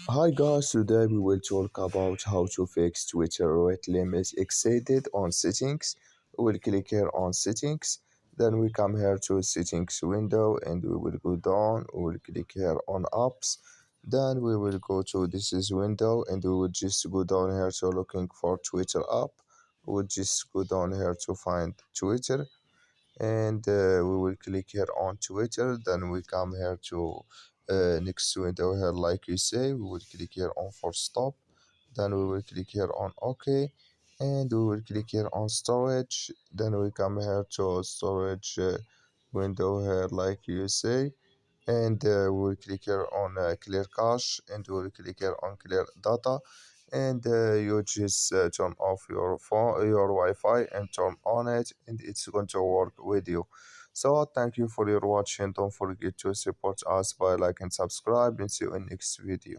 Hi guys, today we will talk about how to fix Twitter rate limits exceeded on settings. We'll click here on settings, then we come here to settings window and we will go down. We will click here on apps, then we will go to this is window and we will just go down here to looking for Twitter app. We'll just go down here to find Twitter and we will click here on Twitter. Then we come here to next window here, like you say, we will click here on for stop. Then we will click here on OK, and we will click here on storage. Then we come here to storage window here, like you say, and we will click here on clear cache, and we will click here on clear data, and you just turn off your phone, your Wi-Fi, and turn on it, and it's going to work with you. So thank you for your watching. Don't forget to support us by like and subscribe, and see you in next video.